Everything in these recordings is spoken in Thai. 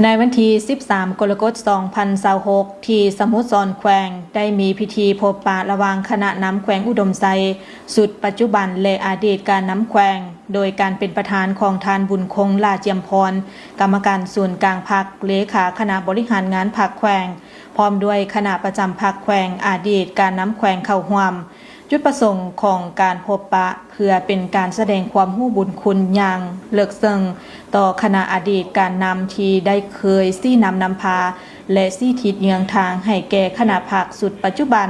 ในวันที่ 13 กรกฎาคม 2026 ที่สมุทรสาครได้มีพิธีพบปะระหว่างคณะน้ำแขวงอุดมไซสุดปัจจุบันและอดีตการน้ำแขวงโดยการเป็นประธานของทานบุญคงลาเจียมพรกรรมการส่วนกลางพรรคเลขาคณะบริหารงานพรรคแขวงพร้อมด้วยคณะประจำพรรคแขวงอดีตการน้ำแขวงเข้าร่วมจุดประสงค์ของการพบปะเพื่อเป็นการแสดงความรู้บุญคุณอย่างเลิกซึ้งต่อคณะอดีตการนำที่ได้เคยซี่นำพาและซี่ทิศเยืองทางให้แก่คณะพรรคสุดปัจจุบัน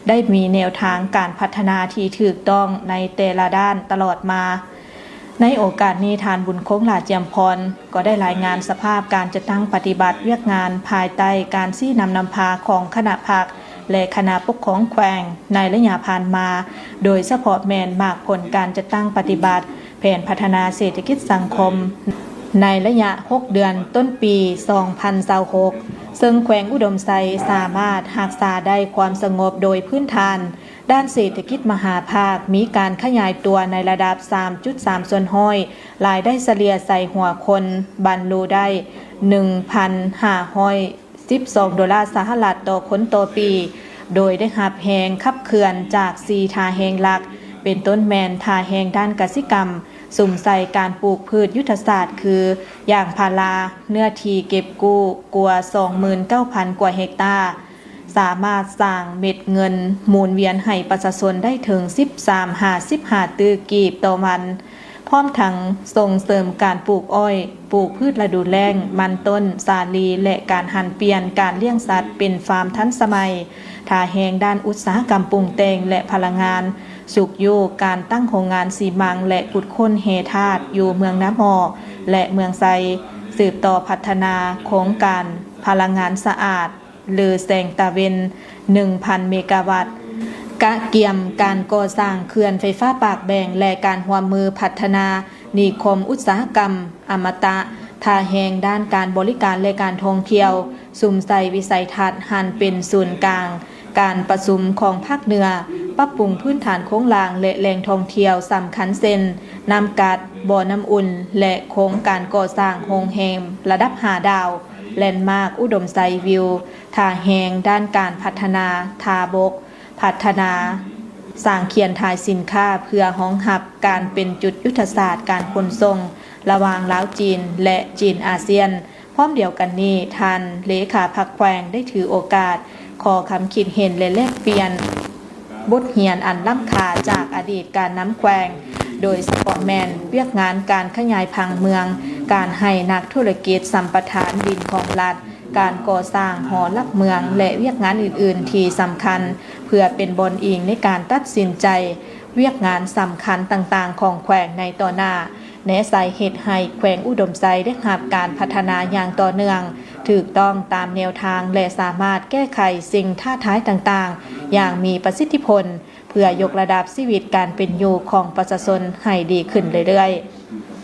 ได้มีแนวทางการพัฒนาที่ถูกต้องในแต่ละด้านตลอดมาในโอกาสนี้ทานบุญคงลาเจียมพรก็ได้รายงานสภาพการจัดตั้งปฏิบัติเวียกงานภายใต้การซี่นำพาของคณะพรรคและคณะปกครองแขวงในระยะผ่านมาโดยเฉพาะแมนมากผลการจัดตั้งปฏิบัติแผนพัฒนาเศรษฐกิจสังคมในระยะ 6 เดือนต้นปี 2026 ซึ่งแขวงอุดมไซสามารถรักษาได้ความสงบโดยพื้นฐานด้านเศรษฐกิจมหาภาคมีการขยายตัวในระดับ 3.3 ส่วนห้อยรายได้เฉลี่ยใส่หัวคนบรรลุได้ 1,512 ดอลลาร์สหรัฐต่อคนต่อปีโดยได้หับแหงขับเคลื่อนจาก4ท่าแหงหลักเป็นต้นแมนท่าแหงด้านกสิกรรมสุ่มใส่การปลูกพืชยุทธศาสตร์คือย่างพาราเนื้อที่เก็บกู้กว่า 29,000 กว่าเฮกตาร์สามารถสร้างเม็ดเงินหมุนเวียนให้ประชาชนได้ถึง 13-15 ตื้อกีบต่อวันพร้อมทั้งส่งเสริมการปลูกอ้อยปลูกพืชฤดูแล้งมันต้นสาลีและการหันเปลี่ยนการเลี้ยงสัตว์เป็นฟาร์มทันสมัยท่าแหงด้านอุตสาหกรรมปรุงแต่งและพลังงานสุกโยการตั้งโรงงานซีมังและขุดค้นเฮธาตุอยู่เมืองน้ำหอและเมืองไซสืบต่อพัฒนาโครงการพลังงานสะอาดหรือแสงตะเวน 1,000 เมกะวัตต์กะเกียมการก่อสร้างเขื่อนไฟฟ้าปากแบ่งและการร่วมมือพัฒนานิคมอุตสาหกรรมอมตะท่าแหงด้านการบริการและการท่องเที่ยวสุ่มใส่วิสัยทัศน์หันเป็นศูนย์กลางการประชุมของภาคเหนือปรับปรุงพื้นฐานโครงล่างและแหล่งท่องเที่ยวสำคัญเช่นน้ำกัดบ่อน้ำอุ่นและโครงการก่อสร้างโรงแรมระดับ5 ดาวแลนด์มาร์คอุดมไซวิวท่าแหงด้านการพัฒนาท่าบกพัฒนาสร้างเขียนทายสินค้าเพื่อรองรับการเป็นจุดยุทธศาสตร์การขนส่งระหว่างลาวจีนและจีนอาเซียนพร้อมเดียวกันนี้ท่านเลขาพรรคแขวงได้ถือโอกาสขอคำคิดเห็นและแลกเปลี่ยนบทเรียนอันล้ำค่าจากอดีตการน้ำแขวงโดยสปอร์ตแมนเวียกงานการขยายพังเมืองการให้นักธุรกิจสัมปทานดินของรัฐการก่อสร้างหอลักเมืองและเวียกงานอื่นๆที่สำคัญเพื่อเป็นบนอิงในการตัดสินใจเวียกงานสำคัญต่างๆของแขวงในต่อหน้าแนะสาเหตุให้แขวงอุดมไซได้รับการพัฒนาอย่างต่อเนื่องถูกต้องตามแนวทางและสามารถแก้ไขสิ่งท้าทายต่างๆอย่างมีประสิทธิผลเพื่อยกระดับชีวิตการเป็นอยู่ของประชาชนให้ดีขึ้นเรื่อยๆ